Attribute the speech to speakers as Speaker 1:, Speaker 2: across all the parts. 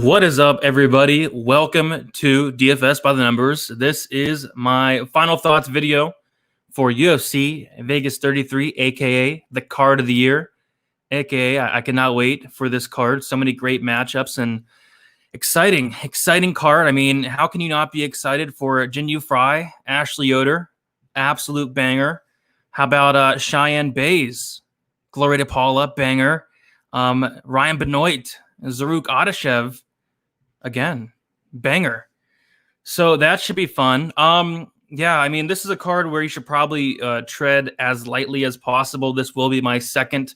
Speaker 1: What is up, everybody? Welcome to DFS by the Numbers. This is my final thoughts video for UFC Vegas 33, aka the card of the year, aka I cannot wait for this card. So many great matchups and exciting card. I mean, how can you not be excited for Jinyu Fry, Ashley Yoder, absolute banger? How about Cheyenne Bays, Gloria Paula, banger? Ryan Benoit, Zaruk Adashev, again, banger. So that should be fun. Yeah, I mean, this is a card where you should probably tread as lightly as possible. This will be my second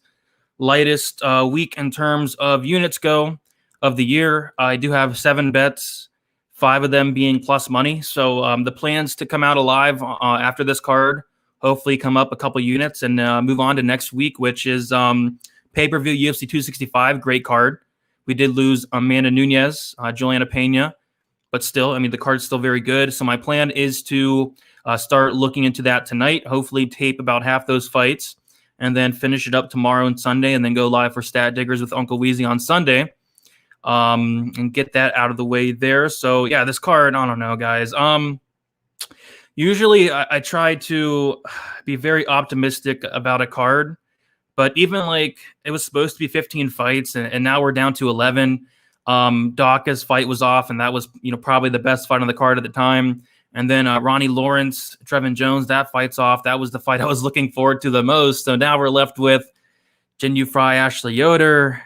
Speaker 1: lightest week in terms of units go of the year. I do have 7 bets, 5 of them being plus money. So the plans to come out alive after this card, hopefully come up a couple units and move on to next week, which is pay-per-view UFC 265, great card. We did lose Amanda Nunes, Juliana Pena, but still, I mean, the card's still very good. So my plan is to start looking into that tonight, hopefully tape about half those fights, and then finish it up tomorrow and Sunday, and then go live for Stat Diggers with Uncle Weezy on Sunday, and get that out of the way there. So yeah, this card, I don't know, guys. Usually I try to be very optimistic about a card. But even like it was supposed to be 15 fights, and now we're down to 11. Daka's fight was off, and that was probably the best fight on the card at the time. And then Ronnie Lawrence, Trevin Jones, that fight's off. That was the fight I was looking forward to the most. So now we're left with Jinyu Fry, Ashley Yoder,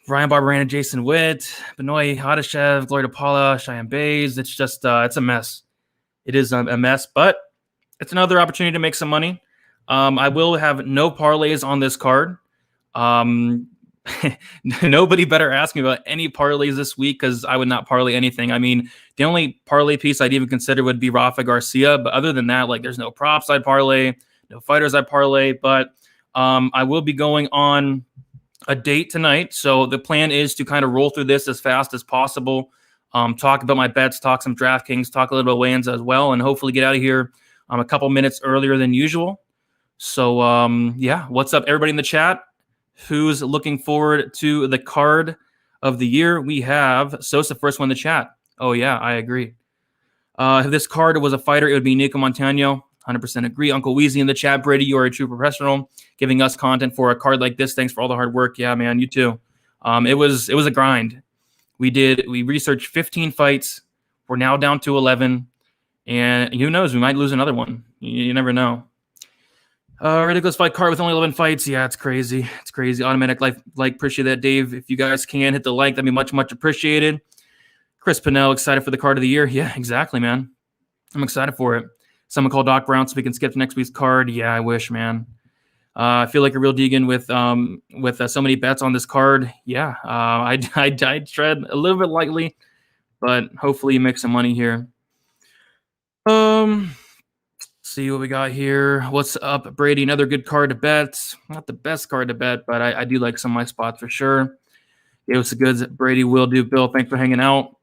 Speaker 1: Ryan Barberena, Jason Witt, Benoit, Adashev, Gloria Paula, Cheyenne Bays. It's just it's a mess. It is a mess, but it's another opportunity to make some money. I will have no parlays on this card. Nobody better ask me about any parlays this week because I would not parlay anything. I mean, the only parlay piece I'd even consider would be Rafa Garcia. But other than that, like there's no props I'd parlay, no fighters I'd parlay. But I will be going on a date tonight. So the plan is to kind of roll through this as fast as possible. Talk about my bets, talk some Draftkings, talk a little about weigh-ins as well, and hopefully get out of here a couple minutes earlier than usual. So, yeah, what's up, everybody in the chat? Who's looking forward to the card of the year? We have Sosa, first one in the chat. Oh, yeah, I agree. If this card was a fighter, it would be Nico Montano. 100% agree. Uncle Weezy in the chat. Brady, you are a true professional, giving us content for a card like this. Thanks for all the hard work. Yeah, man, you too. It was a grind. We researched 15 fights. We're now down to 11. And who knows? We might lose another one. You never know. Ridiculous fight card with only 11 fights. Yeah, it's crazy. It's crazy. Automatic like. Appreciate that, Dave. If you guys can hit the like, that'd be much appreciated. Chris Pinnell, excited for the card of the year. Yeah, exactly, man. I'm excited for it. Someone called Doc Brown so we can skip to next week's card. Yeah, I wish, man. I feel like a real Deegan with so many bets on this card. Yeah, I'd tread a little bit lightly, but hopefully you make some money here. See what we got here. What's up, Brady? Another good card to bet. Not the best card to bet, but I do like some of my spots for sure. It was the goods. Brady, will do. Bill, thanks for hanging out.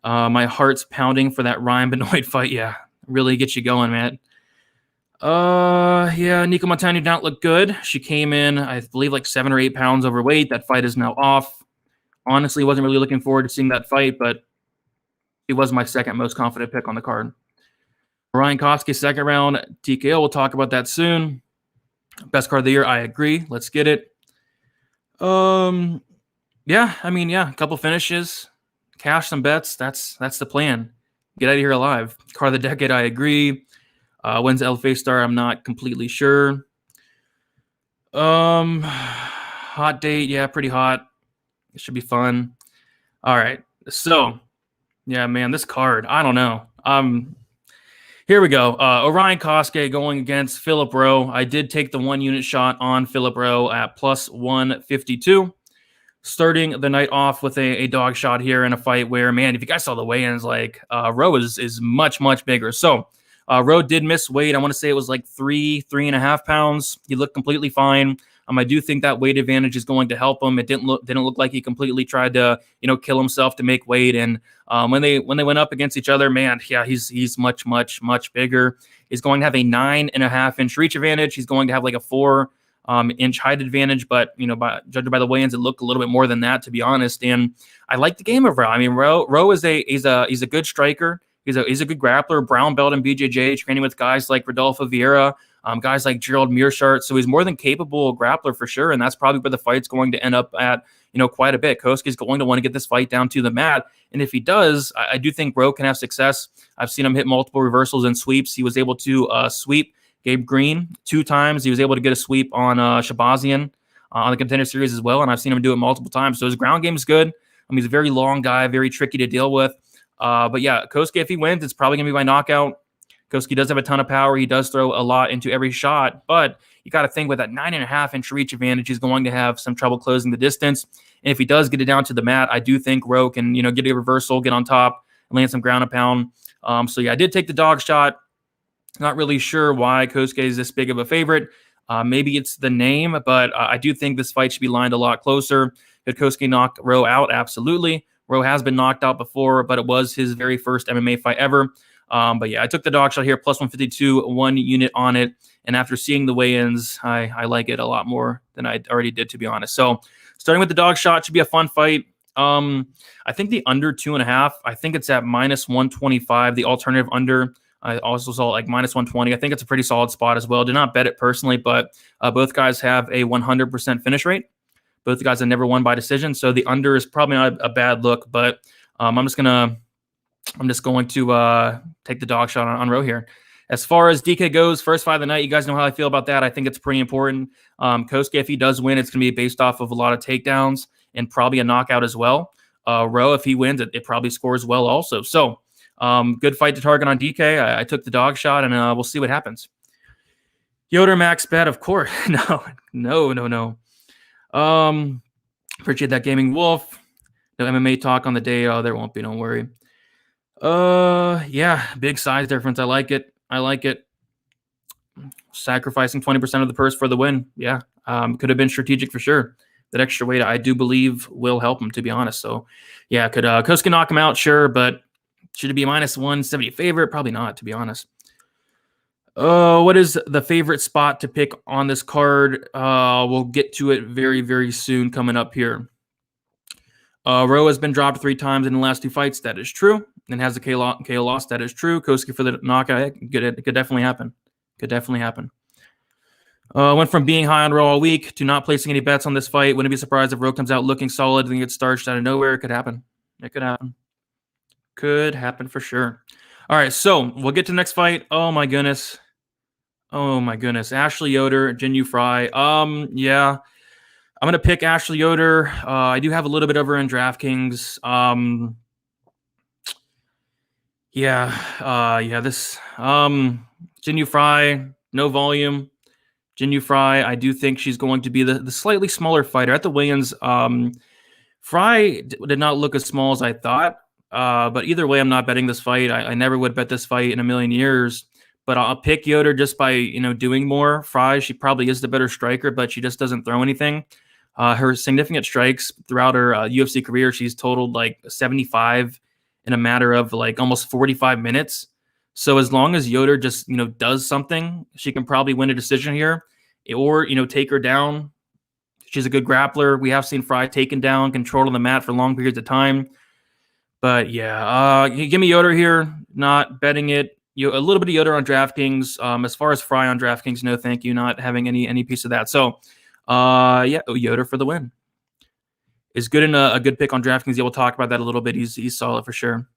Speaker 1: My heart's pounding for that Ryan Benoit fight. Yeah, really gets you going, man. Yeah, Nico Montano did not look good. She came in, I believe, like 7 or 8 pounds overweight. That fight is now off. Honestly, wasn't really looking forward to seeing that fight, but it was my second most confident pick on the card. Ryan Kosuke, second round TKO. We'll talk about that soon. Best card of the year. I agree. Let's get it. Yeah, I mean, yeah, a couple finishes, cash some bets. That's the plan. Get out of here alive. Card of the decade. I agree. When's LFA star? I'm not completely sure. Hot date. Yeah, pretty hot. It should be fun. All right. So, yeah, man, this card. I don't know. Here we go. Orion Kosuke going against Philip Rowe. I did take the 1 unit shot on Philip Rowe at plus 152. Starting the night off with a dog shot here in a fight where, man, if you guys saw the weigh-ins, like Rowe is much bigger. So Rowe did miss weight. I want to say it was like 3.5 pounds. He looked completely fine. I do think that weight advantage is going to help him. It didn't look like he completely tried to kill himself to make weight. And when they went up against each other, man, yeah, he's much bigger. He's going to have a 9.5 inch reach advantage. He's going to have like a 4 inch height advantage, but judging by the weigh-ins, it looked a little bit more than that, to be honest. And I like the game of Rowe. I mean, Rowe is he's a good striker. He's a good grappler. Brown belt in BJJ, training with guys like Rodolfo Vieira, guys like Gerald Mearshart. So he's more than capable grappler for sure, and that's probably where the fight's going to end up at. Quite a bit. Kosuke's going to want to get this fight down to the mat, and if he does, I do think Rowe can have success. I've seen him hit multiple reversals and sweeps. He was able to sweep Gabe Green 2 times. He was able to get a sweep on Shabazian on the Contender Series as well, and I've seen him do it multiple times. So his ground game is good. He's a very long guy, very tricky to deal with. But yeah, Kosuke, if he wins, it's probably going to be by knockout. Kosuke does have a ton of power. He does throw a lot into every shot, but you got to think with that 9.5-inch reach advantage, he's going to have some trouble closing the distance. And if he does get it down to the mat, I do think Rowe can, get a reversal, get on top, and land some ground and pound. So yeah, I did take the dog shot. Not really sure why Kosuke is this big of a favorite. Maybe it's the name, but I do think this fight should be lined a lot closer. Could Kosuke knock Rowe out? Absolutely. Rowe has been knocked out before, but it was his very first MMA fight ever. But yeah, I took the dog shot here, plus 152, 1 unit on it. And after seeing the weigh-ins, I like it a lot more than I already did, to be honest. So starting with the dog shot should be a fun fight. I think the under 2.5, I think it's at minus 125. The alternative under, I also saw like minus 120. I think it's a pretty solid spot as well. Did not bet it personally, but both guys have a 100% finish rate. Both the guys have never won by decision. So the under is probably not a bad look, but I'm just going to take the dog shot on Rowe here. As far as DK goes, first fight of the night, you guys know how I feel about that. I think it's pretty important. Kosuke, if he does win, it's going to be based off of a lot of takedowns and probably a knockout as well. Rowe, if he wins, it probably scores well also. So good fight to target on DK. I took the dog shot, and we'll see what happens. Yoder max bet, of course. No. Appreciate that, Gaming Wolf. No MMA talk on the day. Oh, there won't be, don't worry. Yeah, big size difference. I like it. Sacrificing 20% of the purse for the win. Yeah, could have been strategic for sure. That extra weight, I do believe, will help him, to be honest. So, yeah, could Kosuke knock him out? Sure, but should it be minus 170 favorite? Probably not, to be honest. What is the favorite spot to pick on this card? We'll get to it very, very soon coming up here. Rowe has been dropped 3 times in the last 2 fights. That is true. And has a KO loss. That is true. Kosuke for the knockout. It could definitely happen. Went from being high on Rowe all week to not placing any bets on this fight. Wouldn't be surprised if Rowe comes out looking solid and gets starched out of nowhere. It could happen. Could happen for sure. All right, so we'll get to the next fight. Oh my goodness. Ashley Yoder, Jinyu Fry. Yeah. I'm going to pick Ashley Yoder. I do have a little bit of her in DraftKings. This Jinyu Fry, no volume. Jinyu Fry, I do think she's going to be the slightly smaller fighter. At the weigh-ins, Fry did not look as small as I thought. But either way, I'm not betting this fight. I never would bet this fight in a million years. But I'll pick Yoder just by doing more. Fry, she probably is the better striker, but she just doesn't throw anything. Her significant strikes throughout her UFC career, she's totaled like 75 in a matter of like almost 45 minutes. So as long as Yoder just does something, she can probably win a decision here, or take her down. She's a good grappler. We have seen Fry taken down, controlled on the mat for long periods of time. But yeah, give me Yoder here. Not betting it. A little bit of Yoder on DraftKings. As far as Fry on DraftKings, no thank you. Not having any piece of that. So Yoder for the win. Is good in a good pick on DraftKings. Yeah, we'll talk about that a little bit. He's solid for sure.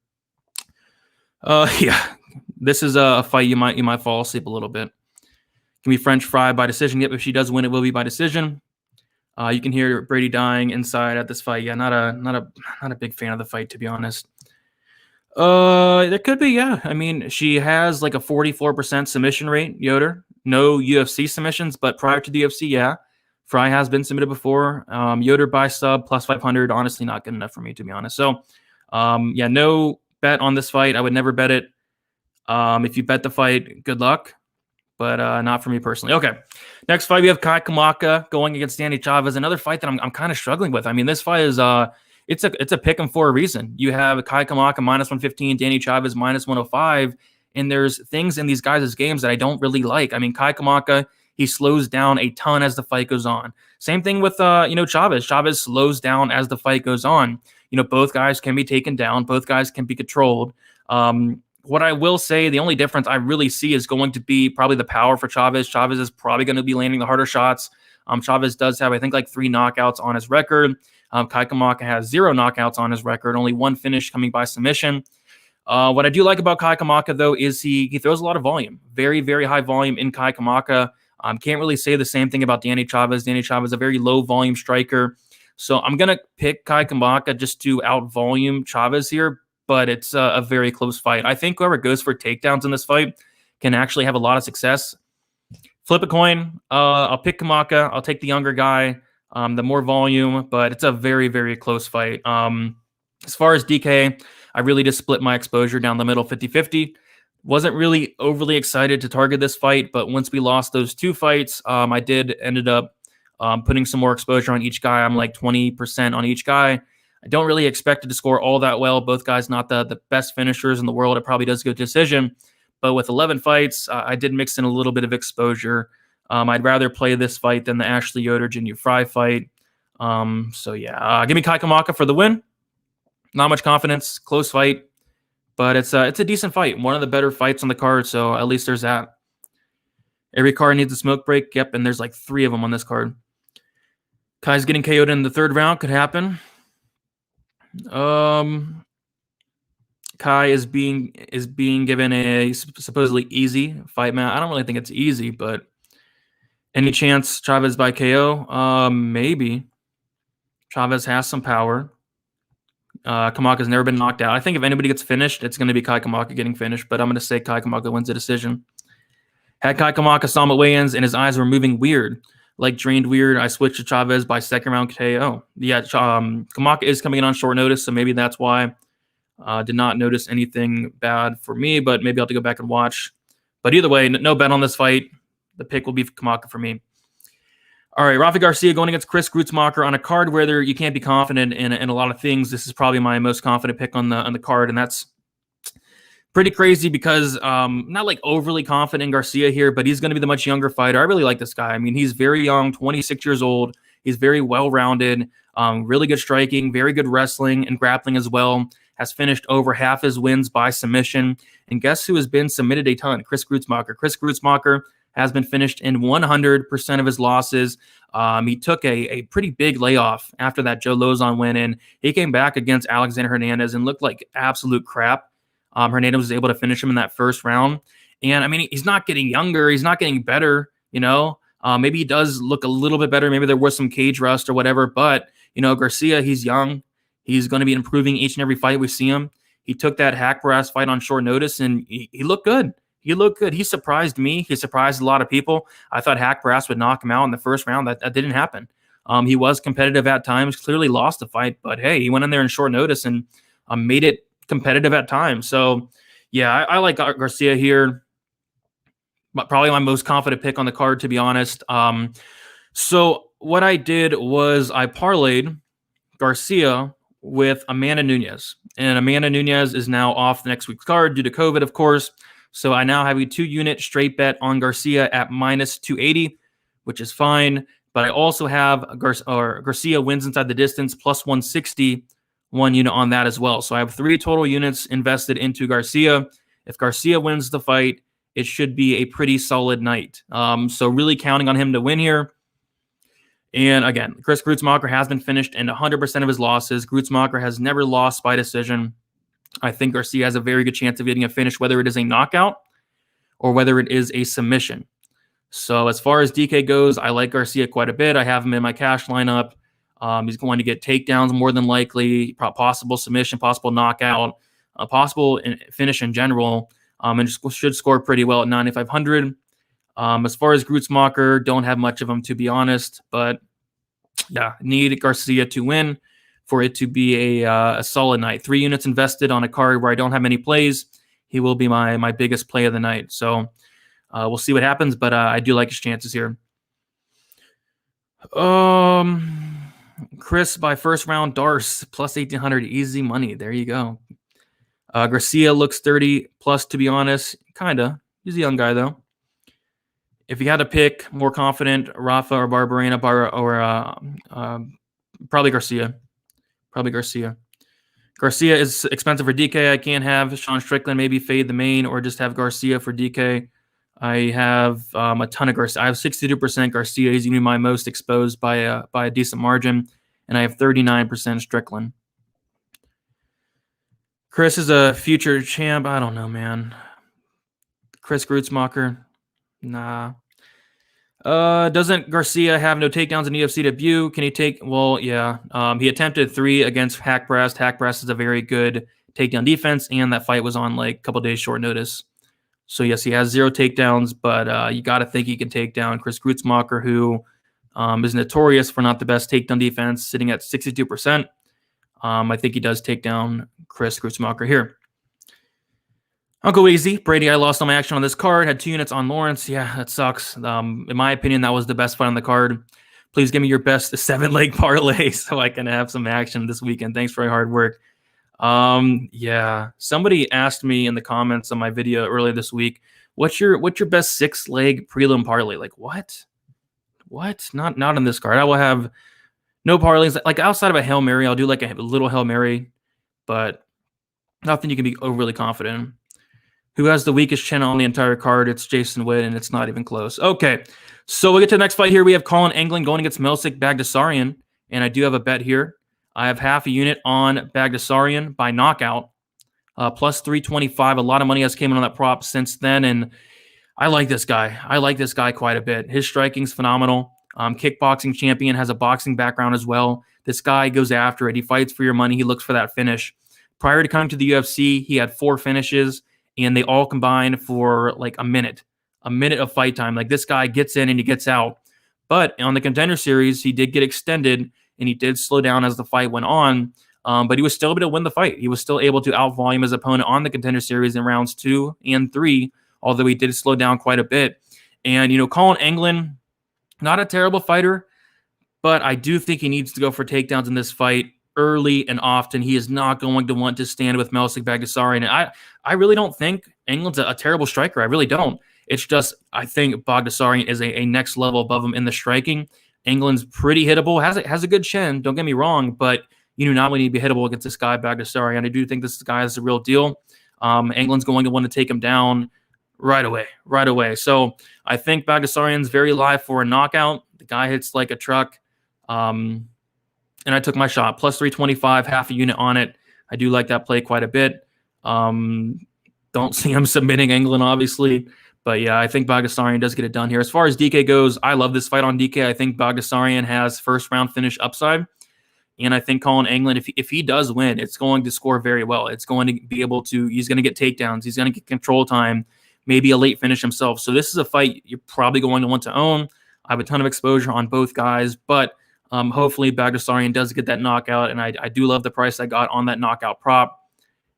Speaker 1: Yeah, this is a fight you might fall asleep a little bit. Can be French Fry by decision. Yep, if she does win, it will be by decision. You can hear Brady dying inside at this fight. Yeah, not a big fan of the fight, to be honest. There could be, yeah. I mean, she has like a 44% submission rate, Yoder. No UFC submissions, but prior to the UFC, yeah. Fry has been submitted before. Yoder by sub plus 500, honestly not good enough for me, to be honest. So, yeah, no bet on this fight. I would never bet it. If you bet the fight, good luck. But not for me personally. Okay, next fight we have Kamaka going against Danny Chavez. Another fight that I'm kind of struggling with. I mean, this fight is it's a pick 'em for a reason. You have Kamaka minus 115, Danny Chavez minus 105, and there's things in these guys' games that I don't really like. I mean, Kamaka, he slows down a ton as the fight goes on. Same thing with Chavez. Chavez slows down as the fight goes on. Both guys can be taken down. Both guys can be controlled. What I will say, the only difference I really see is going to be probably the power for Chavez. Chavez is probably going to be landing the harder shots. Chavez does have, I think, like 3 knockouts on his record. Kamaka has 0 knockouts on his record, only 1 finish coming by submission. What I do like about Kamaka, though, is he throws a lot of volume. Very, very high volume in Kamaka. Can't really say the same thing about Danny Chavez. Danny Chavez is a very low volume striker. So I'm going to pick Kamaka just to out volume Chavez here, but it's a very close fight. I think whoever goes for takedowns in this fight can actually have a lot of success. Flip a coin. I'll pick Kamaka. I'll take the younger guy, the more volume, but it's a very, very close fight. As far as DK, I really just split my exposure down the middle 50-50. Wasn't really overly excited to target this fight, but once we lost those 2 fights, I ended up putting some more exposure on each guy. I'm like 20% on each guy. I don't really expect it to score all that well. Both guys not the best finishers in the world. It probably does go decision. But with 11 fights, I did mix in a little bit of exposure. I'd rather play this fight than the Ashley Yoder Junior Fry fight. So yeah, give me Kamaka for the win. Not much confidence, close fight, but it's a decent fight. One of the better fights on the card, so at least there's that. Every card needs a smoke break. Yep, and there's like 3 of them on this card. Kai's getting KO'd in the 3rd round. Could happen. Kai is being given a supposedly easy fight, man. I don't really think it's easy, but any chance Chavez by KO? Maybe. Chavez has some power. Kamaka's never been knocked out. I think if anybody gets finished, it's going to be Kai Kamaka getting finished, but I'm going to say Kai Kamaka wins the decision. Had Kai Kamaka saw him at weigh-ins and his eyes were moving weird, like drained weird. I switched to Chavez by 2nd round KO. Yeah, Kamaka is coming in on short notice, so maybe that's why. Did not notice anything bad for me, but maybe I'll have to go back and watch. But either way, no bet on this fight. The pick will be Kamaka for me. All right, Rafi Garcia going against Chris Grotsmocker on a card where you can't be confident in a lot of things. This is probably my most confident pick on the card, and that's pretty crazy because not like overly confident in Garcia here, but he's going to be the much younger fighter. I really like this guy. I mean, he's very young, 26 years old. He's very well-rounded, really good striking, very good wrestling and grappling as well. Has finished over half his wins by submission. And guess who has been submitted a ton? Chris Grotsmocker. Chris Grotsmocker has been finished in 100% of his losses. He took a pretty big layoff after that Joe Lozon win in. He came back against Alexander Hernandez and looked like absolute crap. Hernandez was able to finish him in that 1st round. And, I mean, he's not getting younger. He's not getting better, Maybe he does look a little bit better. Maybe there was some cage rust or whatever. But, Garcia, he's young. He's going to be improving each and every fight we see him. He took that hack brass fight on short notice, and he looked good. He looked good. He surprised me. He surprised a lot of people. I thought Hack Brass would knock him out in the 1st round. That didn't happen. He was competitive at times, clearly lost the fight, but hey, he went in there in short notice and made it competitive at times. So, yeah, I like Garcia here. But probably my most confident pick on the card, to be honest. So what I did was I parlayed Garcia with Amanda Nunes. And Amanda Nunes is now off the next week's card due to COVID, of course. So I now have a 2-unit straight bet on Garcia at -280, which is fine. But I also have Garcia wins inside the distance plus 160, 1 unit on that as well. So I have 3 total units invested into Garcia. If Garcia wins the fight, it should be a pretty solid night. So really counting on him to win here. And again, Chris Grotsmocker has been finished in 100% of his losses. Grotsmocker has never lost by decision. I think Garcia has a very good chance of getting a finish, whether it is a knockout or whether it is a submission. So as far as DK goes, I like Garcia quite a bit. I have him in my cash lineup. He's going to get takedowns more than likely, possible submission, possible knockout, possible finish in general, and should score pretty well at 9,500. As far as Grotsmocker, don't have much of him, to be honest. But yeah, need Garcia to win for it to be a solid night. 3 units invested on a card where I don't have many plays. He will be my biggest play of the night. So we'll see what happens, but I do like his chances here. Chris by 1st round, Darce plus 1,800, easy money. There you go. Garcia looks 30 plus, to be honest. Kinda. He's a young guy though. if you had to pick, more confident, Rafa or Barberena, probably Garcia. Probably Garcia. Garcia is expensive for DK. I can't have Sean Strickland, maybe fade the main, or just have Garcia for DK. I have a ton of Garcia. I have 62% Garcia. He's going to be my most exposed by a decent margin. And I have 39% Strickland. Chris is a future champ. I don't know, man. Chris Grotsmocker. Nah. Doesn't Garcia have no takedowns in UFC debut? Can he take? Well, yeah. He attempted 3 against Hackbreast. Hackbreast is a very good takedown defense, and that fight was on like a couple days short notice. So yes, he has 0 takedowns, but you got to think he can take down Chris Grotsmocker, who is notorious for not the best takedown defense, sitting at 62%. I think he does take down Chris Grotsmocker here. I'll go easy. Brady, I lost all my action on this card. Had 2 units on Lawrence. Yeah, that sucks. In my opinion, that was the best fight on the card. Please give me your best 7-leg parlay so I can have some action this weekend. Thanks for your hard work. Yeah. Somebody asked me in the comments on my video earlier this week, what's your best 6-leg prelim parlay? Like, what? What? Not on this card. I will have no parlays. Like, outside of a Hail Mary, I'll do like a little Hail Mary, but nothing you can be overly confident in. Who has the weakest chin on the entire card? It's Jason Witt, and it's not even close. Okay, so we'll get to the next fight here. We have Colin Anglin going against Melsik Baghdasarian, and I do have a bet here. I have half a unit on Baghdasarian by knockout, plus 325. A lot of money has came in on that prop since then, and I like this guy. I like this guy quite a bit. His striking's phenomenal. Kickboxing champion, has a boxing background as well. This guy goes after it. He fights for your money. He looks for that finish. Prior to coming to the UFC, he had 4 finishes, and they all combined for like a minute of fight time. Like, this guy gets in and he gets out. But on the Contender Series, he did get extended, and he did slow down as the fight went on. But he was still able to win the fight. He was still able to outvolume his opponent on the Contender Series in rounds 2 and 3, although he did slow down quite a bit. And, Colin Anglin, not a terrible fighter, but I do think he needs to go for takedowns in this fight early and often. He is not going to want to stand with Melsik Baghdasarian. And I really don't think Anglin's a terrible striker. I really don't. It's just, I think Baghdasarian is a next level above him in the striking. Anglin's pretty hittable, has a good chin, don't get me wrong, but you do not want to be hittable against this guy, Baghdasarian. I do think this guy is the real deal. Anglin's going to want to take him down right away. So I think Baghdasarian's very live for a knockout. The guy hits like a truck. And I took my shot, plus 325, half a unit on it. I do like that play quite a bit. Don't see him submitting Anglin, obviously. But yeah, I think Baghdasarian does get it done here. As far as DK goes, I love this fight on DK. I think Baghdasarian has first round finish upside. And I think Colin Anglin, if he does win, it's going to score very well. It's going to be able to, he's going to get takedowns. He's going to get control time, maybe a late finish himself. So this is a fight you're probably going to want to own. I have a ton of exposure on both guys, but hopefully Baghdasarian does get that knockout, and I do love the price I got on that knockout prop.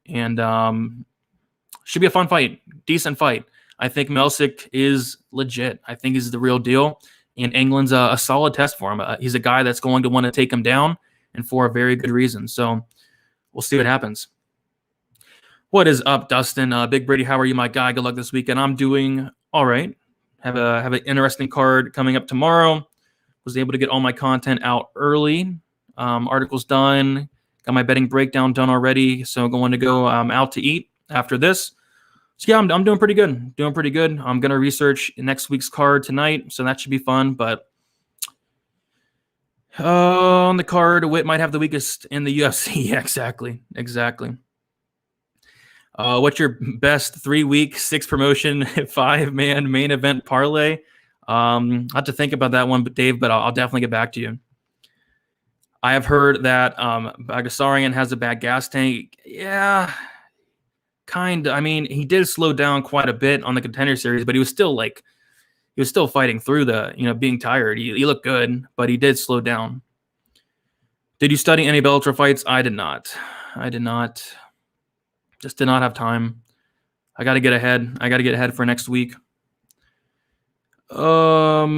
Speaker 1: And should be a fun fight, decent fight. I think Melsik is legit. I think he's the real deal, and Anglin's a solid test for him. He's a guy that's going to want to take him down, and for a very good reason. So we'll see what happens. What is up, Dustin? Big Brady, how are you, my guy? Good luck this weekend. I'm doing all right. Have an interesting card coming up tomorrow. Was able to get all my content out early. Articles done. Got my betting breakdown done already. So going to go out to eat after this. So yeah, I'm doing pretty good. I'm going to research next week's card tonight. So that should be fun. But on the card, Witt might have the weakest in the UFC. Yeah, exactly. What's your best 3-week, 6-promotion, 5-man main event parlay? I have to think about that one, Dave, but I'll definitely get back to you. I have heard that Baghdasarian has a bad gas tank. Yeah, kind of. I mean, he did slow down quite a bit on the Contender Series, but he was still fighting through the, being tired. He looked good, but he did slow down. Did you study any Bellator fights? I did not. Just did not have time. I got to get ahead for next week. All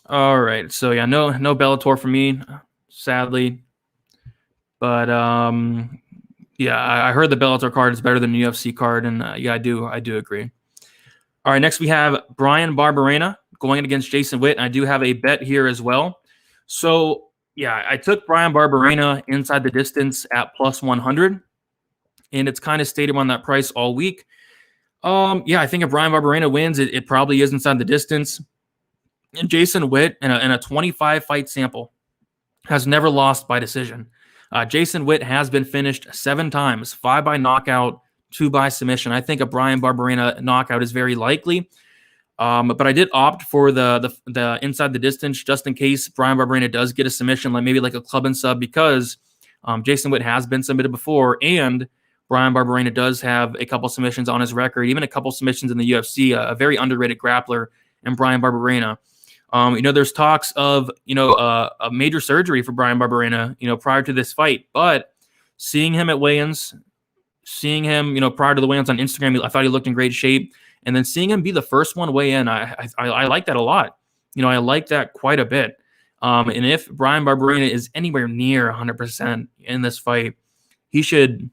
Speaker 1: right. So yeah, no Bellator for me, sadly. But yeah, I heard the Bellator card is better than the UFC card, and yeah, I do agree. All right, next we have Brian Barberena going against Jason Witt. And I do have a bet here as well. So, yeah, I took Bryan Barberena inside the distance at plus 100. And it's kind of stayed on that price all week. Yeah, I think if Bryan Barberena wins, it probably is inside the distance. And Jason Witt, in a 25-fight sample, has never lost by decision. Jason Witt has been finished 7 times, 5 by knockout, 2 by submission. I think a Bryan Barberena knockout is very likely. But I did opt for the inside the distance just in case Bryan Barberena does get a submission, like maybe like a club and sub, because Jason Witt has been submitted before, and Bryan Barberena does have a couple submissions on his record, even a couple submissions in the UFC. A very underrated grappler in Bryan Barberena. There's talks of, a major surgery for Bryan Barberena, prior to this fight. But seeing him at weigh-ins, seeing him, prior to the weigh-ins on Instagram, I thought he looked in great shape. And then seeing him be the first one weigh in, I like that a lot. I like that quite a bit. And if Bryan Barberena is anywhere near 100% in this fight, he should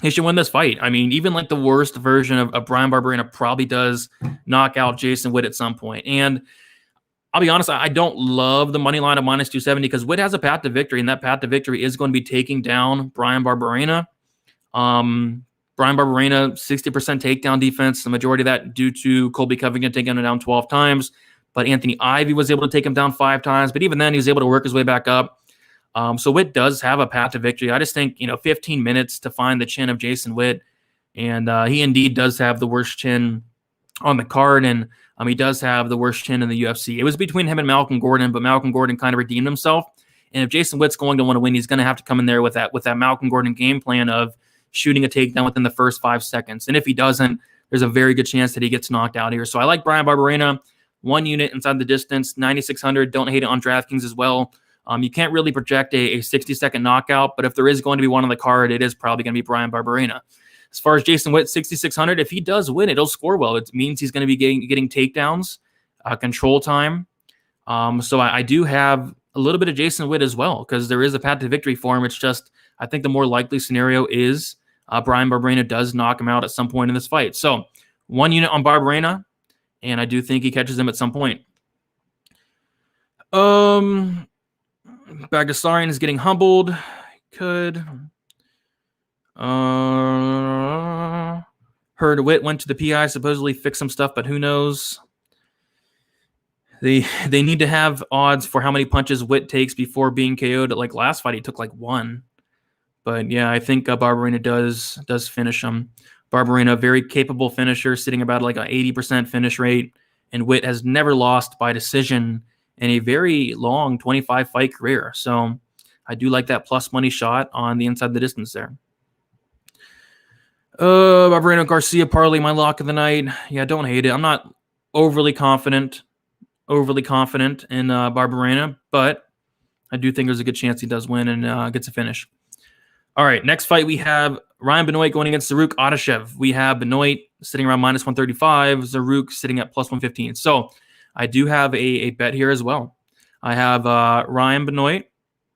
Speaker 1: win this fight. I mean, even like the worst version of Bryan Barberena probably does knock out Jason Witt at some point. And I'll be honest, I don't love the money line of minus 270 because Witt has a path to victory, and that path to victory is going to be taking down Bryan Barberena. Bryan Barberena, 60% takedown defense, the majority of that due to Colby Covington taking him down 12 times. But Anthony Ivy was able to take him down 5 times. But even then, he was able to work his way back up. So Witt does have a path to victory. I just think, 15 minutes to find the chin of Jason Witt. And he indeed does have the worst chin on the card. And he does have the worst chin in the UFC. It was between him and Malcolm Gordon, but Malcolm Gordon kind of redeemed himself. And if Jason Witt's going to want to win, he's going to have to come in there with that Malcolm Gordon game plan of shooting a takedown within the first 5 seconds. And if he doesn't, there's a very good chance that he gets knocked out here. So I like Bryan Barberena, 1 unit inside the distance, 9,600. Don't hate it on DraftKings as well. You can't really project a 60-second knockout, but if there is going to be one on the card, it is probably going to be Bryan Barberena. As far as Jason Witt, 6,600, if he does win, it'll score well. It means he's going to be getting takedowns, control time. So I do have a little bit of Jason Witt as well because there is a path to victory for him. It's just I think the more likely scenario is Bryan Barberena does knock him out at some point in this fight. So 1 unit on Barberena, and I do think he catches him at some point. Baghdasarian is getting humbled. Could. Heard Witt went to the PI, supposedly fixed some stuff, but who knows? They need to have odds for how many punches Witt takes before being KO'd. Like last fight, he took like 1. But yeah, I think Barberena does finish him. Barberena, very capable finisher, sitting about like an 80% finish rate, and Witt has never lost by decision in a very long 25-fight career. So I do like that plus money shot on the inside the distance there. Barberena Garcia parlay, my lock of the night. Yeah, don't hate it. I'm not overly confident in Barberena, but I do think there's a good chance he does win and gets a finish. All right, next fight we have Ryan Benoit going against Zaruk Adashev. We have Benoit sitting around minus 135, Zaruk sitting at plus 115. So I do have a bet here as well. I have Ryan Benoit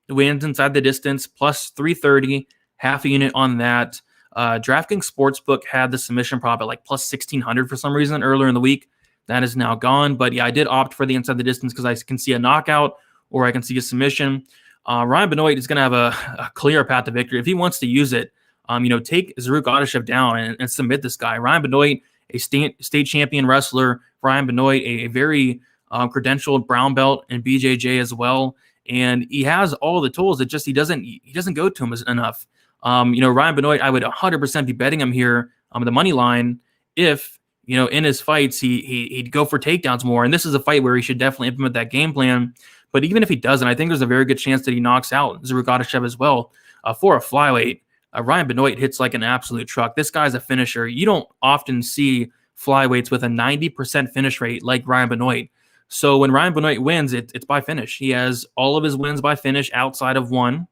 Speaker 1: wins inside the distance plus 330, half a unit on that. DraftKings Sportsbook had the submission prop at like plus 1,600 for some reason earlier in the week. That is now gone. But yeah, I did opt for the inside the distance because I can see a knockout or I can see a submission. Ryan Benoit is going to have a clear path to victory. If he wants to use it, take Zaruk Adashev down and submit this guy. Ryan Benoit, a state champion wrestler. Ryan Benoit, a very credentialed brown belt in BJJ as well. And he has all the tools. It just he doesn't go to him enough. Ryan Benoit, I would 100% be betting him here on the money line if, in his fights, he'd go for takedowns more. And this is a fight where he should definitely implement that game plan. But even if he doesn't, I think there's a very good chance that he knocks out Zaruk Adashev as well. For a flyweight, Ryan Benoit hits like an absolute truck. This guy's a finisher. You don't often see flyweights with a 90% finish rate like Ryan Benoit. So when Ryan Benoit wins, it's by finish. He has all of his wins by finish outside of one.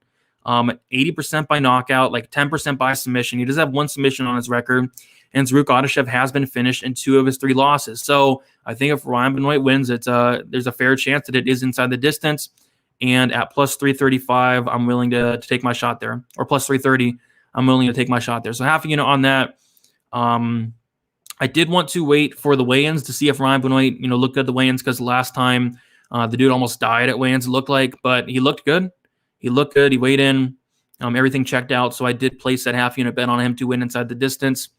Speaker 1: 80% by knockout, like 10% by submission. He does have 1 submission on his record, and Zaruk Adashev has been finished in 2 of his 3 losses. So I think if Ryan Benoit wins, there's a fair chance that it is inside the distance. And at plus 335, I'm willing to take my shot there, or plus 330, I'm willing to take my shot there. So half a unit on that. I did want to wait for the weigh-ins to see if Ryan Benoit, looked good at the weigh-ins, because last time the dude almost died at weigh-ins, it looked like, but he looked good. He looked good. He weighed in. Everything checked out, so I did place that half-unit bet on him to win inside the distance,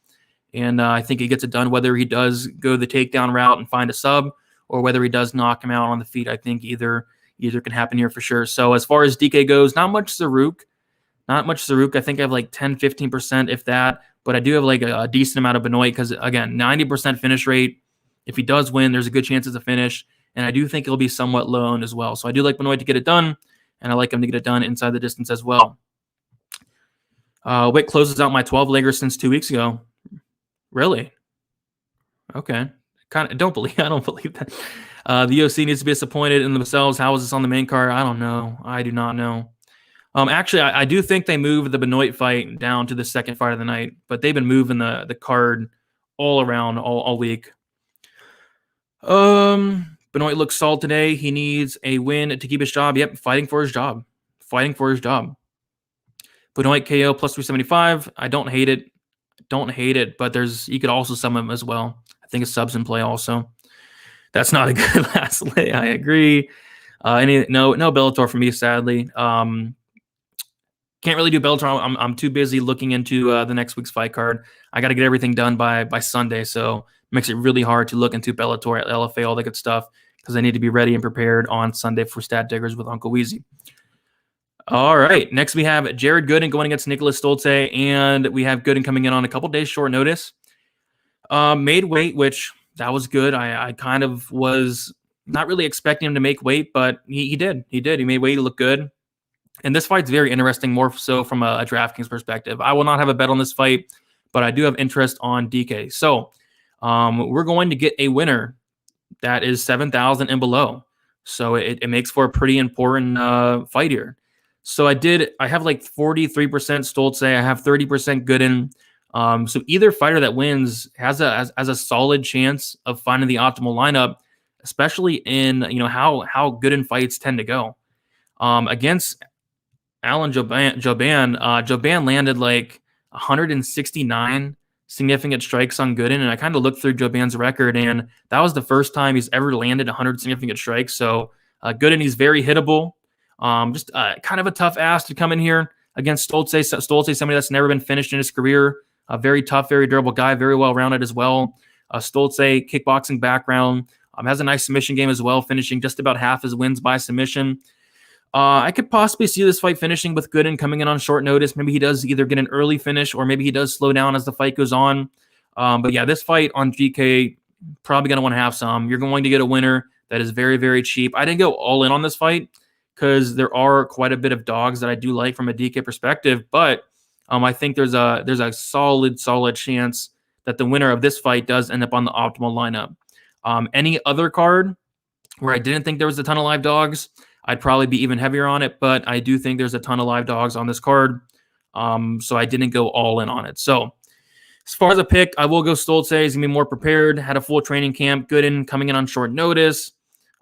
Speaker 1: and I think he gets it done, whether he does go the takedown route and find a sub, or whether he does knock him out on the feet. I think either can happen here for sure. So as far as DK goes, not much Zaruk. I think I have like 10, 15%, if that. But I do have like a decent amount of Benoit because, again, 90% finish rate. If he does win, there's a good chance it's a finish. And I do think it'll be somewhat low owned as well. So I do like Benoit to get it done, and I like him to get it done inside the distance as well. Witt closes out my 12-legger since 2 weeks ago. Really? Okay. I don't believe that. The UFC needs to be disappointed in themselves. How is this on the main card? I don't know. I do not know. Actually, I do think they moved the Benoit fight down to the second fight of the night, but they've been moving the card all around all week. Benoit looks solid today. He needs a win to keep his job. Yep, fighting for his job. Benoit KO plus 375. I don't hate it, but you could also sum him as well. I think a sub's in play also. That's not a good last lay. I agree. No Bellator for me, sadly. Can't really do Bellator. I'm too busy looking into the next week's fight card. I got to get everything done by Sunday, so it makes it really hard to look into Bellator, LFA, all that good stuff, because I need to be ready and prepared on Sunday for Stat Diggers with Uncle Weezy. All right, next we have Jared Gooden going against Nicholas Stoltze, and we have Gooden coming in on a couple days short notice. Made weight, which that was good. I kind of was not really expecting him to make weight, but he did. He made weight. He looked good. And this fight's very interesting, more so from a DraftKings perspective. I will not have a bet on this fight, but I do have interest on DK. So we're going to get a winner that is 7,000 and below. So it makes for a pretty important fight here. So I have like 43% Stoltze. I have 30% Gooden. So either fighter that wins has a solid chance of finding the optimal lineup, especially in how Gooden fights tend to go. Against Alan Joban landed like 169 significant strikes on Gooden, and I kind of looked through Joban's record, and that was the first time he's ever landed 100 significant strikes. So Gooden, he's very hittable. Just kind of a tough ass to come in here against Stoltze. Stoltze, somebody that's never been finished in his career. A very tough, very durable guy, very well-rounded as well. Stoltze, kickboxing background, has a nice submission game as well, finishing just about half his wins by submission. I could possibly see this fight finishing with Gooden coming in on short notice. Maybe he does either get an early finish or maybe he does slow down as the fight goes on. But yeah, this fight on GK, probably going to want to have some. You're going to get a winner that is very, very cheap. I didn't go all in on this fight because there are quite a bit of dogs that I do like from a DK perspective. But I think there's a solid chance that the winner of this fight does end up on the optimal lineup. Any other card where I didn't think there was a ton of live dogs, I'd probably be even heavier on it, but I do think there's a ton of live dogs on this card, so I didn't go all in on it. So as far as a pick, I will go Stoltze. He's going to be more prepared, had a full training camp, Gooden coming in on short notice.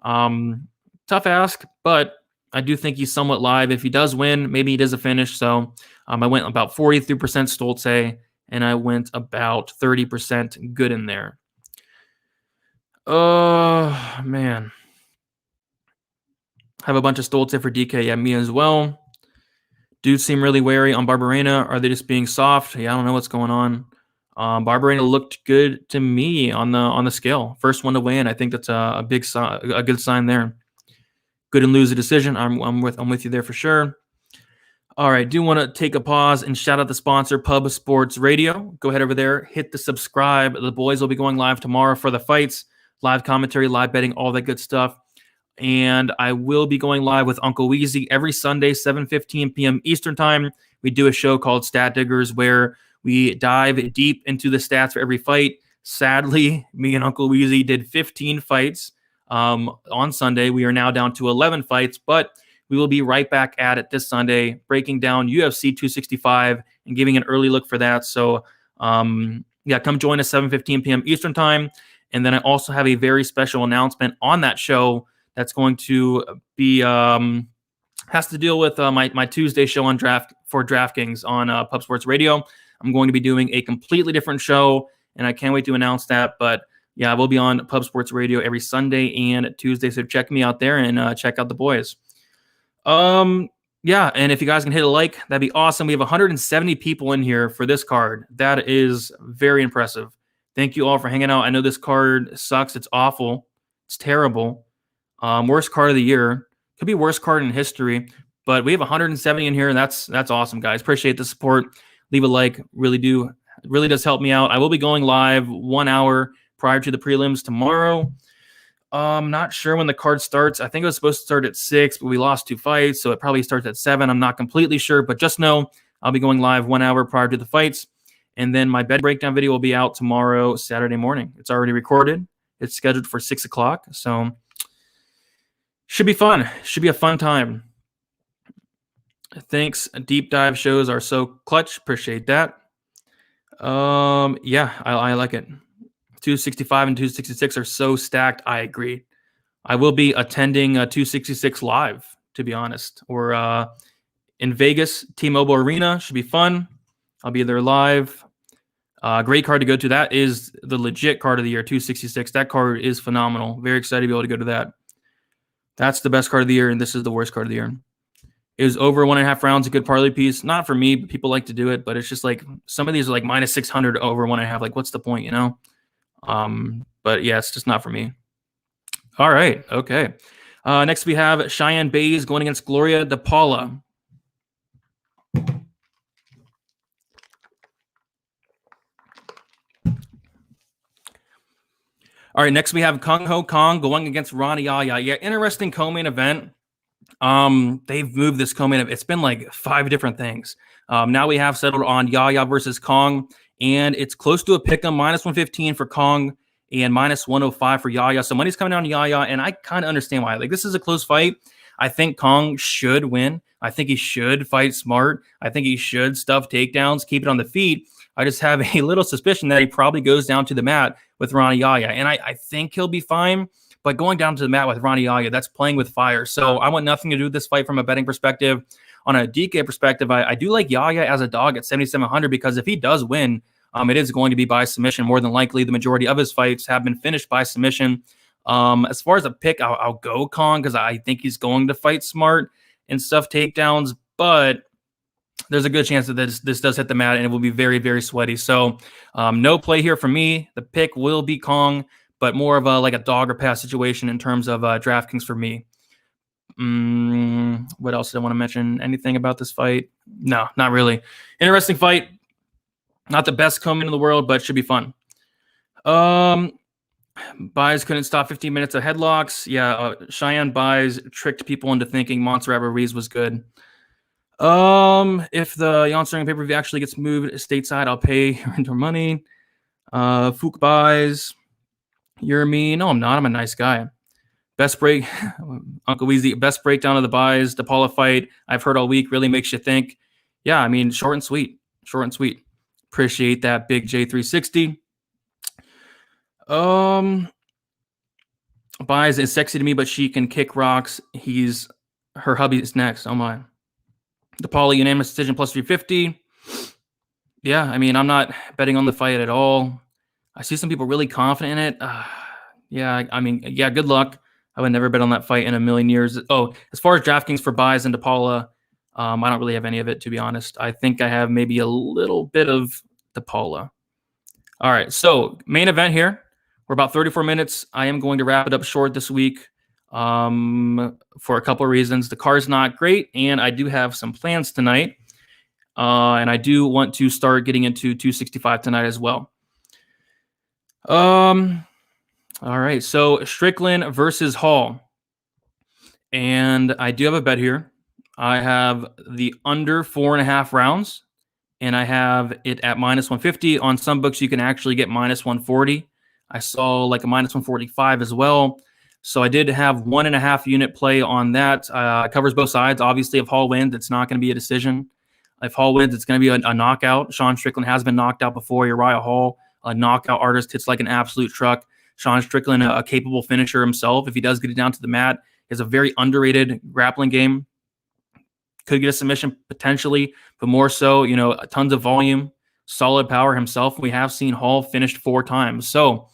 Speaker 1: Tough ask, but I do think he's somewhat live. If he does win, maybe he does a finish. So I went about 43% Stoltze, and I went about 30% Gooden there. Oh, man. Have a bunch of Stoltze for DK. Yeah, me as well. Dudes seem really wary on Barberena. Are they just being soft? Yeah, I don't know what's going on. Barberena looked good to me on the scale. First one to weigh in. I think that's a good sign there. Gooden lose a decision. I'm with you there for sure. All right, do want to take a pause and shout out the sponsor, Pub Sports Radio. Go ahead over there, hit the subscribe. The boys will be going live tomorrow for the fights, live commentary, live betting, all that good stuff. And I will be going live with Uncle Weezy every Sunday, 7:15 p.m. Eastern Time. We do a show called Stat Diggers where we dive deep into the stats for every fight. Sadly, me and Uncle Weezy did 15 fights on Sunday. We are now down to 11 fights, but we will be right back at it this Sunday, breaking down UFC 265 and giving an early look for that. So, come join us 7:15 p.m. Eastern Time. And then I also have a very special announcement on that show that's going to be has to deal with my Tuesday show on Draftkings on Pub Sports Radio. I'm going to be doing a completely different show, and I can't wait to announce that. But yeah, I will be on Pub Sports Radio every Sunday and Tuesday, so check me out there and check out the boys. Yeah, and if you guys can hit a like, that'd be awesome. We have 170 people in here for this card. That is very impressive. Thank you all for hanging out. I know this card sucks. It's awful. It's terrible. Worst card of the year. Could be worst card in history. But we have 170 in here, and that's awesome, guys. Appreciate the support. Leave a like. Really does help me out. I will be going live 1 hour prior to the prelims tomorrow. I'm not sure when the card starts. I think it was supposed to start at 6, but we lost 2 fights, so it probably starts at 7. I'm not completely sure, but just know I'll be going live 1 hour prior to the fights, and then my bet breakdown video will be out tomorrow, Saturday morning. It's already recorded. It's scheduled for 6 o'clock, so should be fun. Should be a fun time. Thanks. Deep dive shows are so clutch. Appreciate that. Yeah, I like it. 265 and 266 are so stacked. I agree. I will be attending 266 live, to be honest, or in Vegas, T-Mobile Arena. Should be fun. I'll be there live. Great card to go to. That is the legit card of the year, 266. That card is phenomenal. Very excited to be able to go to that. That's the best card of the year, and this is the worst card of the year. It was over 1.5 rounds, a good parlay piece. Not for me, but people like to do it, but it's just like some of these are like minus 600 over 1.5. Like, what's the point, you know? But yeah, it's just not for me. All right. Okay. Next we have Cheyenne Bays going against Gloria DePaula. All right. Next we have Kung Ho Kong going against Ronnie Yaya. Yeah. Interesting co-main event. They've moved this co-main event. It's been like 5 different things. Now we have settled on Yaya versus Kong. And it's close to a pick'em, minus 115 for Kong and minus 105 for Yaya. So money's coming down to Yaya, and I kind of understand why. Like, this is a close fight. I think Kong should win. I think he should fight smart. I think he should stuff takedowns, keep it on the feet. I just have a little suspicion that he probably goes down to the mat with Ronnie Yaya, and I think he'll be fine. But going down to the mat with Ronnie Yaya, that's playing with fire. So I want nothing to do with this fight from a betting perspective. On a DK perspective, I do like Yaya as a dog at 7,700 because if he does win, it is going to be by submission. More than likely, the majority of his fights have been finished by submission. As far as a pick, I'll go Kong because I think he's going to fight smart and stuff takedowns. But there's a good chance that this does hit the mat and it will be very, very sweaty. So no play here for me. The pick will be Kong, but more of like a dog or pass situation in terms of DraftKings for me. What else did I want to mention? Anything about this fight? No, not really. Interesting fight. Not the best co-main in the world, but should be fun. Buys couldn't stop 15 minutes of headlocks. Yeah, Cheyenne Buys tricked people into thinking Montserrat Ruiz was good. If the Yon-Sterling pay-per-view actually gets moved stateside, I'll pay renter money. Fook Buys. You're me. No, I'm not. I'm a nice guy. Best break, Uncle Weezy, best breakdown of the Buys. DePaula fight I've heard all week really makes you think. Yeah, I mean, short and sweet. Short and sweet. Appreciate that, Big J360. Buys is sexy to me, but she can kick rocks. Her hubby is next. Oh my. DePaula unanimous decision plus 350. Yeah, I mean, I'm not betting on the fight at all. I see some people really confident in it. Yeah, I mean, yeah, good luck. I would never bet on that fight in a million years. Oh, as far as DraftKings for Buys and DePaula, I don't really have any of it, to be honest. I think I have maybe a little bit of DePaula. All right, so main event here. We're about 34 minutes. I am going to wrap it up short this week for a couple of reasons. The card's not great, and I do have some plans tonight. And I do want to start getting into 265 tonight as well. All right, so Strickland versus Hall. And I do have a bet here. I have the under 4.5 rounds, and I have it at minus 150. On some books, you can actually get minus 140. I saw like a minus 145 as well. So I did have 1.5 unit play on that. Covers both sides. Obviously, if Hall wins, it's not going to be a decision. If Hall wins, it's going to be a knockout. Sean Strickland has been knocked out before. Uriah Hall, a knockout artist, hits like an absolute truck. Sean Strickland, a capable finisher himself. If he does get it down to the mat, he has a very underrated grappling game. Could get a submission potentially, but more so, tons of volume. solid power himself. We have seen Hall finished 4 times. So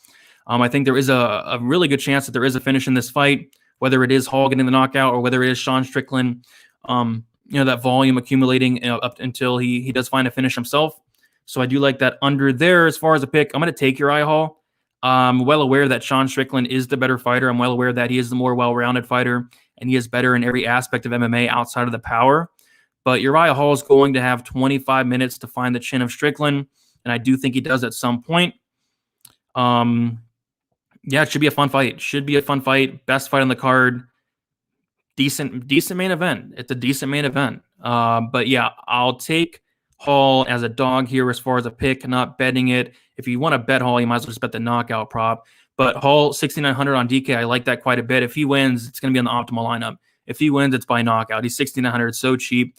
Speaker 1: I think there is a really good chance that there is a finish in this fight, whether it is Hall getting the knockout or whether it is Sean Strickland, that volume accumulating up until he does find a finish himself. So I do like that under there. As far as a pick, I'm going to take Uriah Hall. I'm well aware that Sean Strickland is the better fighter. I'm well aware that he is the more well-rounded fighter, and he is better in every aspect of MMA outside of the power. But Uriah Hall is going to have 25 minutes to find the chin of Strickland, and I do think he does at some point. It should be a fun fight. Should be a fun fight. Best fight on the card. Decent main event. It's a decent main event. But yeah, I'll take Hall as a dog here as far as a pick, not betting it. If you want to bet Hall, you might as well just bet the knockout prop. But Hall, 6,900 on DK, I like that quite a bit. If he wins, it's going to be on the optimal lineup. If he wins, it's by knockout. He's 6,900, so cheap.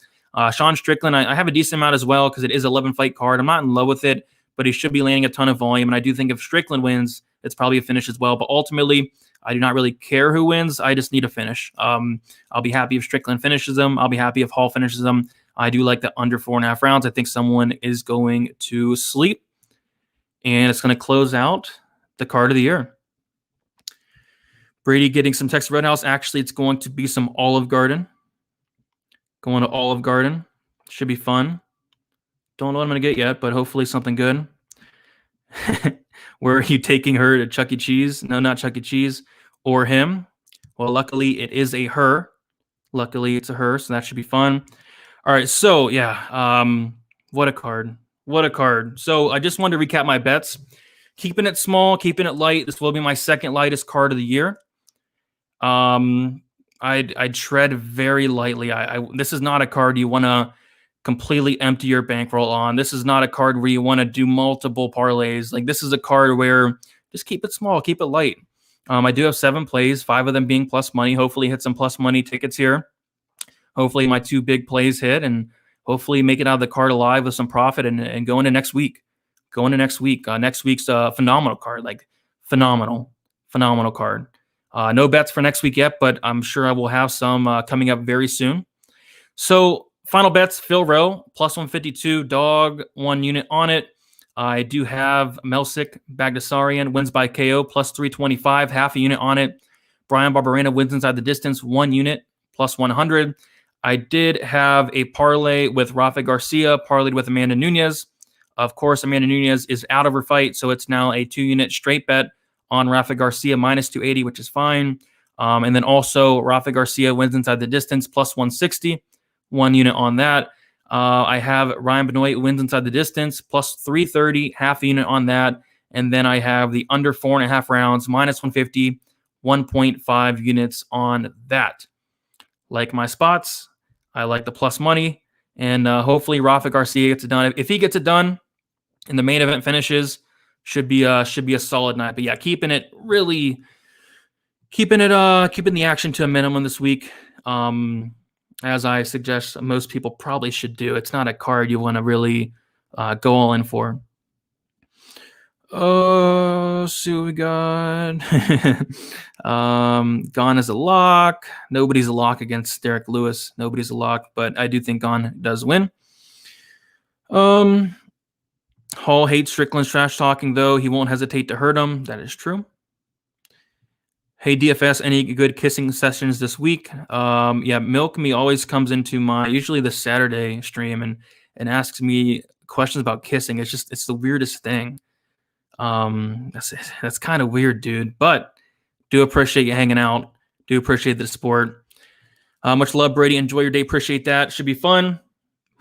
Speaker 1: Sean Strickland, I have a decent amount as well because it is an 11-fight card. I'm not in love with it, but he should be landing a ton of volume. And I do think if Strickland wins, it's probably a finish as well. But ultimately, I do not really care who wins. I just need a finish. I'll be happy if Strickland finishes them. I'll be happy if Hall finishes them. I do like the under 4.5 rounds. I think someone is going to sleep, and it's going to close out the card of the year. Brady getting some Texas Roadhouse. Actually, it's going to be some Olive Garden. Going to Olive Garden. Should be fun. Don't know what I'm going to get yet, but hopefully something good. Where are you taking her to Chuck E. Cheese? No, not Chuck E. Cheese. Or him. Well, luckily, it is a her. Luckily, it's a her, so that should be fun. All right, so, yeah. What a card. What a card. So, I just wanted to recap my bets. Keeping it small, keeping it light. This will be my second lightest card of the year. I'd tread very lightly. This is not a card you want to completely empty your bankroll on. This is not a card where you want to do multiple parlays. Like, this is a card where just keep it small, keep it light. I do have 7 plays, 5 of them being plus money. Hopefully hit some plus money tickets here. Hopefully my 2 big plays hit, and hopefully make it out of the card alive with some profit and go into next week. Next week's a phenomenal card, like phenomenal card. No bets for next week yet, but I'm sure I will have some coming up very soon. So final bets, Phil Rowe, plus 152, dog, 1 unit on it. I do have Melsick, Baghdasarian, wins by KO, plus 325, half a unit on it. Brian Barberena wins inside the distance, 1 unit, plus 100. I did have a parlay with Rafa Garcia, parlayed with Amanda Nunes. Of course, Amanda Nunes is out of her fight, so it's now a 2-unit straight bet on Rafa Garcia, minus 280, which is fine. And then also Rafa Garcia wins inside the distance, plus 160, 1 unit on that. I have Ryan Benoit wins inside the distance, plus 330, half a unit on that. And then I have the under 4.5 rounds, minus 150, 1.5 units on that. Like my spots, I like the plus money, and hopefully Rafa Garcia gets it done. If he gets it done and the main event finishes, should be a solid night. But yeah, keeping the action to a minimum this week, as I suggest most people probably should do. It's not a card you want to really go all in for. See what we got. Gone is a lock. Nobody's a lock against Derek Lewis. Nobody's a lock, but I do think Gone does win. Hall hates Strickland's trash talking, though. He won't hesitate to hurt him. That is true. Hey, DFS, any good kissing sessions this week? Yeah, Milk Me always comes into my, usually the Saturday stream, and asks me questions about kissing. It's the weirdest thing. That's kind of weird, dude, but do appreciate you hanging out. Do appreciate the support. Much love, Brady. Enjoy your day. Appreciate that. Should be fun.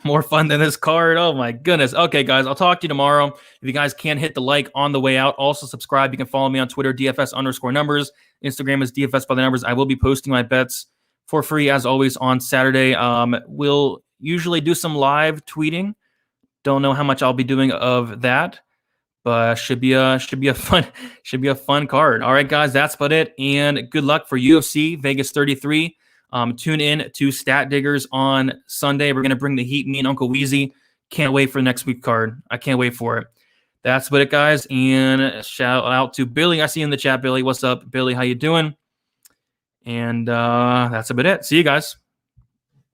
Speaker 1: More fun than this card. Oh my goodness. Okay, guys, I'll talk to you tomorrow. If you guys can hit the like on the way out, also subscribe. You can follow me on Twitter, DFS_numbers. Instagram is DFS by the numbers. I will be posting my bets for free as always on Saturday. We'll usually do some live tweeting. Don't know how much I'll be doing of that, but should be a fun card. All right, guys, that's about it. And good luck for UFC Vegas 33. Tune in to Stat Diggers on Sunday. We're going to bring the heat, me and Uncle Weezy. Can't wait for next week's card. I can't wait for it. That's about it, guys. And shout out to Billy. I see you in the chat, Billy. What's up, Billy? How you doing? And that's about it. See you guys.